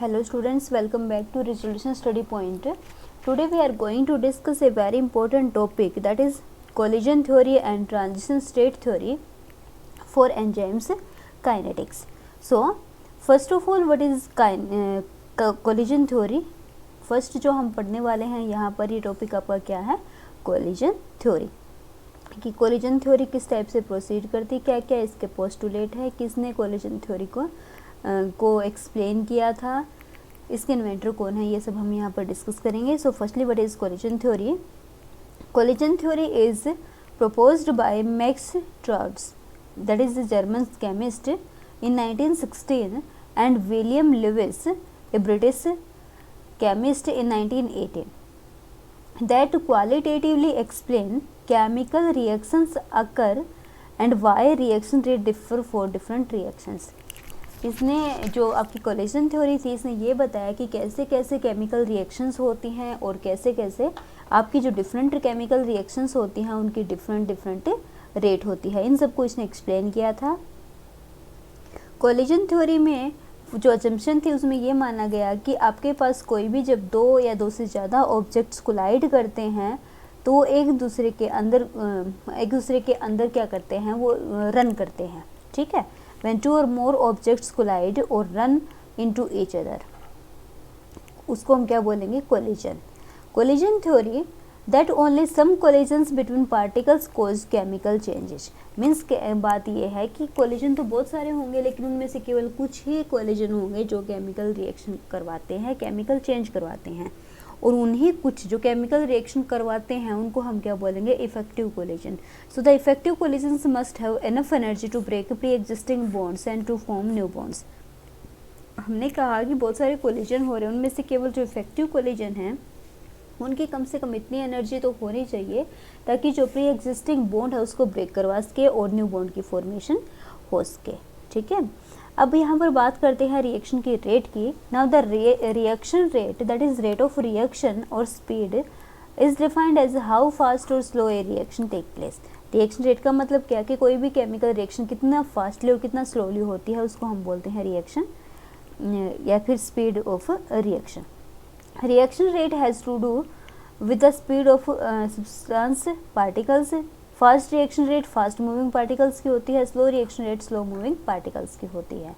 Hello students, welcome back to Resolution Study Point. Today we are going to discuss a very important topic, that is collision theory and transition state theory for enzymes kinetics. So first of all, what is collision theory? First जो हम पढ़ने वाले हैं यहाँ पर ये topic आपका क्या है, कोलिजन थ्योरी, कि कोलिजन थ्योरी किस टाइप से प्रोसीड करती, क्या क्या इसके पोस्टुलेट है, किसने कोलिजन थ्योरी को एक्सप्लेन किया था, इसके इन्वेंटर कौन है, ये सब हम यहाँ पर डिस्कस करेंगे. So firstly what is collision theory? Collision theory is proposed by Max Trautz, that is the German chemist, in 1916 and William Lewis, a British chemist, in 1918, that qualitatively explain chemical reactions occur and why reaction rate differ for different reactions. इसने जो आपकी collision theory थी, इसने ये बताया कि कैसे कैसे केमिकल रिएक्शंस होती हैं और कैसे कैसे आपकी जो डिफरेंट केमिकल रिएक्शंस होती हैं उनकी डिफरेंट रेट होती है. इन सबको इसने एक्सप्लेन किया था. कोलिजन थ्योरी में जो अजम्पशन थी उसमें ये माना गया कि आपके पास कोई भी जब दो या दो से ज़्यादा ऑब्जेक्ट्स कोलाइड करते हैं तो एक दूसरे के अंदर क्या करते हैं, वो रन करते हैं. ठीक है, when two or more objects collide or run into each other, उसको हम क्या बोलेंगे, collision. Collision theory that only some collisions between particles cause chemical changes, means बात ये है कि कोलिजन तो बहुत सारे होंगे लेकिन उनमें से केवल कुछ ही कोलिजन होंगे जो केमिकल रिएक्शन करवाते हैं, केमिकल चेंज करवाते हैं, और उन्हीं कुछ जो केमिकल रिएक्शन करवाते हैं उनको हम क्या बोलेंगे, effective collision. So the effective collisions must have enough energy to break pre existing bonds and to form new bonds. हमने कहा कि बहुत सारे कोलिजन हो रहे हैं, उनमें से केवल जो इफेक्टिव कोलिजन हैं उनकी कम से कम इतनी एनर्जी तो होनी चाहिए ताकि जो प्री एग्जिस्टिंग बॉन्ड है उसको ब्रेक करवा सके और न्यू बॉन्ड की फॉर्मेशन हो सके. ठीक है, अब यहाँ पर बात करते हैं रिएक्शन की रेट की. Now the reaction rate, that is rate of reaction और speed, is defined as how fast और slow a reaction take place. Reaction rate का मतलब क्या कि कोई भी केमिकल रिएक्शन कितना फास्टली और कितना स्लोली होती है उसको हम बोलते हैं रिएक्शन या फिर speed of reaction. Reaction rate has to do with the speed of substance particles. Fast reaction rate fast moving particles की होती है, slow reaction rate slow moving particles की होती है.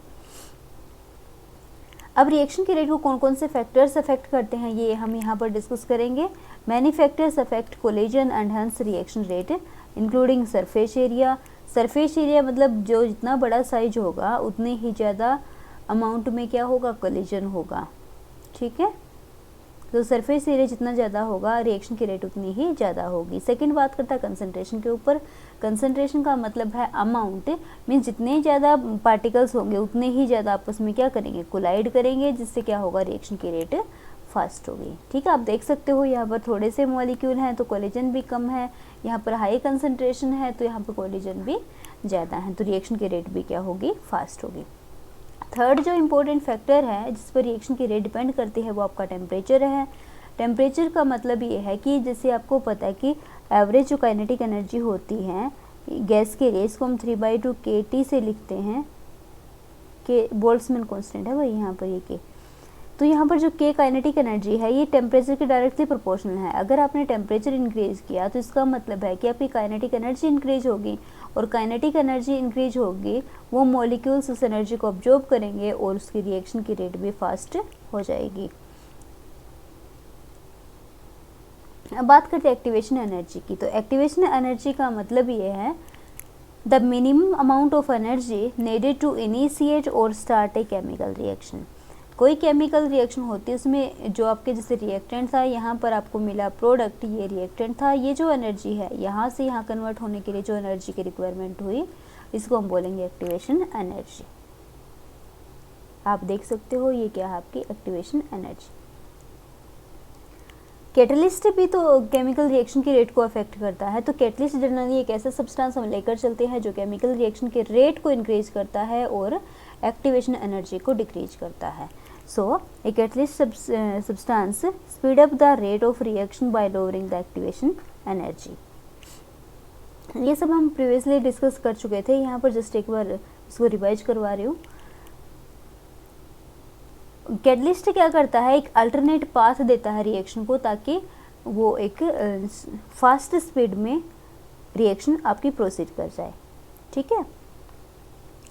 अब रिएक्शन के रेट को कौन कौन से फैक्टर्स अफेक्ट करते हैं ये हम यहाँ पर डिस्कस करेंगे. Many factors affect collision and hence reaction rate, including surface area. Surface area मतलब जो जितना बड़ा साइज होगा उतने ही ज़्यादा अमाउंट में क्या होगा, कोलिजन होगा. ठीक है, तो सरफेस एरिया जितना ज़्यादा होगा रिएक्शन की रेट उतनी ही ज़्यादा होगी. सेकंड बात करता है कंसंट्रेशन के ऊपर. कंसंट्रेशन का मतलब है अमाउंट, मीन्स जितने ज़्यादा पार्टिकल्स होंगे उतने ही ज़्यादा आपस में क्या करेंगे, कोलाइड करेंगे, जिससे क्या होगा, रिएक्शन की रेट फास्ट होगी. ठीक है, आप देख सकते हो यहाँ पर थोड़े से मॉलिक्यूल हैं तो कोलिजन भी कम है, यहाँ पर हाई कंसंट्रेशन है तो यहाँ पर कोलिजन भी ज़्यादा है, तो रिएक्शन की रेट भी क्या होगी, फास्ट होगी. थर्ड जो इम्पोर्टेंट फैक्टर है जिस पर रिएक्शन की रेट डिपेंड करती है वो आपका टेम्परेचर है. टेम्परेचर का मतलब ये है कि जैसे आपको पता है कि एवरेज जो काइनेटिक एनर्जी होती है गैस के लिए, इसको हम 3/2 kT से लिखते हैं, के बोल्ट्जमैन कांस्टेंट है वही यहाँ पर ये के. तो यहाँ पर जो के काइनेटिक एनर्जी है ये टेम्परेचर के डायरेक्टली प्रोपोर्शनल है. अगर आपने टेम्परेचर इंक्रीज किया तो इसका मतलब है कि आपकी काइनेटिक एनर्जी इंक्रीज होगी, और काइनेटिक एनर्जी इंक्रीज होगी वो मॉलिक्यूल्स उस एनर्जी को ऑब्जॉर्ब करेंगे और उसकी रिएक्शन की रेट भी फास्ट हो जाएगी. अब बात करते हैं एक्टिवेशन एनर्जी की. तो एक्टिवेशन एनर्जी का मतलब ये है the minimum amount of energy needed to initiate और स्टार्ट ए केमिकल रिएक्शन. कोई केमिकल रिएक्शन होती है उसमें जो आपके जैसे रिएक्टेंट था, यहाँ पर आपको मिला प्रोडक्ट, ये रिएक्टेंट था, ये जो एनर्जी है यहाँ से यहाँ कन्वर्ट होने के लिए जो एनर्जी की रिक्वायरमेंट हुई इसको हम बोलेंगे एक्टिवेशन एनर्जी. आप देख सकते हो ये क्या है आपकी एक्टिवेशन एनर्जी. कैटलिस्ट भी तो केमिकल रिएक्शन की रेट को अफेक्ट करता है. तो कैटलिस्ट जनरली एक ऐसा सब्सटेंस हम लेकर चलते हैं जो केमिकल रिएक्शन के रेट को इंक्रीज करता है और एक्टिवेशन एनर्जी को डिक्रीज करता है. So, a catalyst substance speed up the rate of reaction by lowering the activation energy. ये सब हम प्रीवियसली डिस्कस कर चुके थे, यहाँ पर जस्ट एक बार इसको रिवाइज करवा रही हूँ. कैटलिस्ट क्या करता है, एक अल्टरनेट पाथ देता है रिएक्शन को, ताकि वो एक फास्ट स्पीड में रिएक्शन आपकी प्रोसीड कर जाए। ठीक है,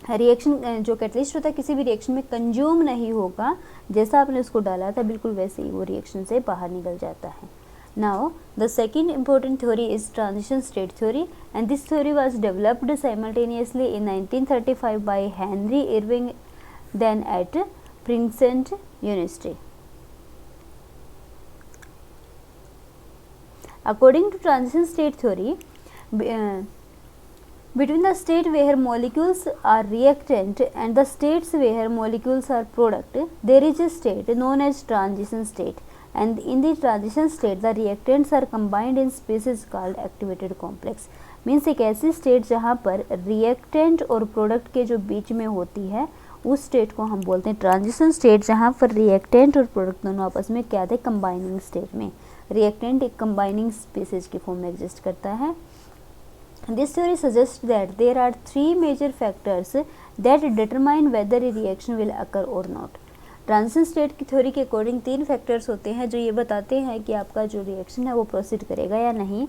रिएक्शन जो कैटलिस्ट होता है किसी भी रिएक्शन में कंज्यूम नहीं होगा, जैसा आपने उसको डाला था बिल्कुल वैसे ही वो रिएक्शन से बाहर निकल जाता है। Now the second important theory is transition state theory, and this theory was developed simultaneously in 1935 by Henry Irving, then at Princeton University. According to transition state theory, between the state where molecules are reactant and the states where molecules are product, there is a state known as transition state, and in the transition state the reactants are combined in species called activated complex. Means एक ऐसी state जहाँ पर reactant और product के जो बीच में होती है उस स्टेट को हम बोलते हैं ट्रांजिशन स्टेट, जहाँ पर रिएक्टेंट और प्रोडक्ट दोनों आपस में क्या थे, कंबाइनिंग स्टेट में। रिएक्टेंट एक कंबाइनिंग स्पीसीज की फॉर्म में एग्जिस्ट करता है। This theory suggest that there are 3 major factors that determine whether a reaction will occur or not. Transition state की थ्योरी के अकॉर्डिंग 3 फैक्टर्स होते हैं जो ये बताते हैं कि आपका जो रिएक्शन है वो प्रोसीड करेगा या नहीं।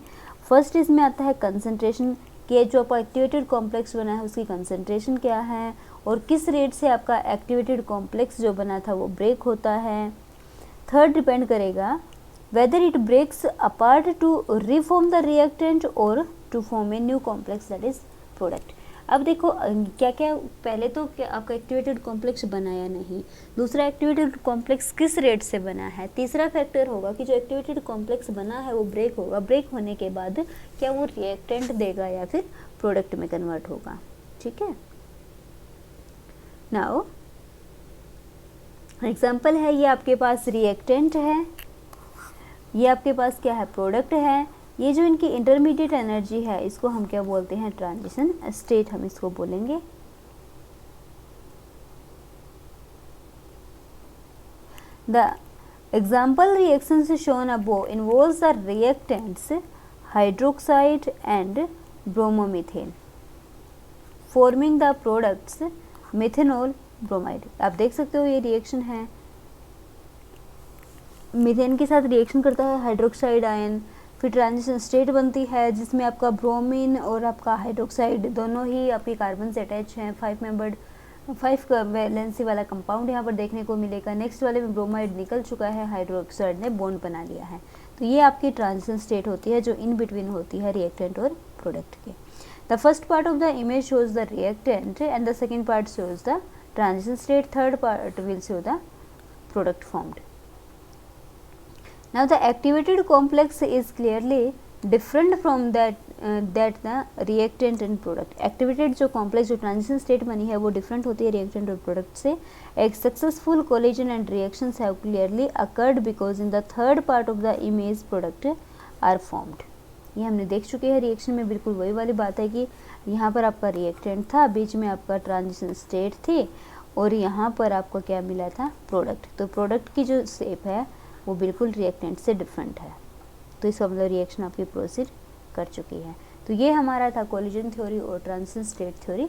फर्स्ट इसमें आता है कंसंट्रेशन, कि जो आपका एक्टिवेटेड कॉम्प्लेक्स बना है उसकी कंसंट्रेशन क्या है और किस रेट से आपका एक्टिवेटेड कॉम्प्लेक्स जो बना था वो ब्रेक होता है। थर्ड डिपेंड करेगा whether it breaks apart to reform the reactant or to form a new complex that is product। अब देखो क्या क्या, पहले तो क्या आपका एक्टिवेटेड कॉम्प्लेक्स बना या नहीं, दूसरा एक्टिवेटेड कॉम्प्लेक्स किस रेट से बना है, तीसरा फैक्टर होगा कि जो एक्टिवेटेड कॉम्प्लेक्स बना है वो ब्रेक होगा, ब्रेक होने के बाद क्या वो रिएक्टेंट देगा या फिर प्रोडक्ट में कन्वर्ट होगा। ठीक है, नाउ एग्जाम्पल है, ये आपके पास रिएक्टेंट है, ये आपके पास क्या है, प्रोडक्ट है। ये जो इनकी इंटरमीडिएट एनर्जी है इसको हम क्या बोलते हैं, ट्रांजिशन स्टेट हम इसको बोलेंगे। The example reactions shown above involves the reactants hydroxide and bromomethane forming the products methanol bromide. आप देख सकते हो ये रिएक्शन है, मीथेन के साथ रिएक्शन करता है हाइड्रोक्साइड आयन, फिर ट्रांजिशन स्टेट बनती है जिसमें आपका ब्रोमीन और आपका हाइड्रोक्साइड दोनों ही आपके कार्बन से अटैच हैं। 5 वैलेंसी वाला कंपाउंड यहाँ पर देखने को मिलेगा। नेक्स्ट वाले में ब्रोमाइड निकल चुका है, हाइड्रोक्साइड ने बॉन्ड बना लिया है। तो ये आपकी ट्रांजिशन स्टेट होती है जो इन बिटवीन होती है रिएक्टेंट और प्रोडक्ट के। The first part of the image shows the reactant and the second part shows the transition state, third part will show the product formed. Now the activated complex is clearly different from that the reactant and product। activated जो complex जो transition state बनी है वो different होती है reactant और product से। एक successful collision and reactions have clearly occurred because in the third part of the image product are formed। ये हमने देख चुके हैं रिएक्शन में, बिल्कुल वही वाली बात है कि यहाँ पर आपका रिएक्टेंट था, बीच में आपका ट्रांजिशन स्टेट थी और यहाँ पर आपको क्या मिला था, प्रोडक्ट। तो प्रोडक्ट की जो शेप है वो बिल्कुल रिएक्टेंट से डिफरेंट है, तो इसका मतलब रिएक्शन आपकी प्रोसीड कर चुकी है। तो ये हमारा था कोलिजन थ्योरी और ट्रांजिशन स्टेट थ्योरी।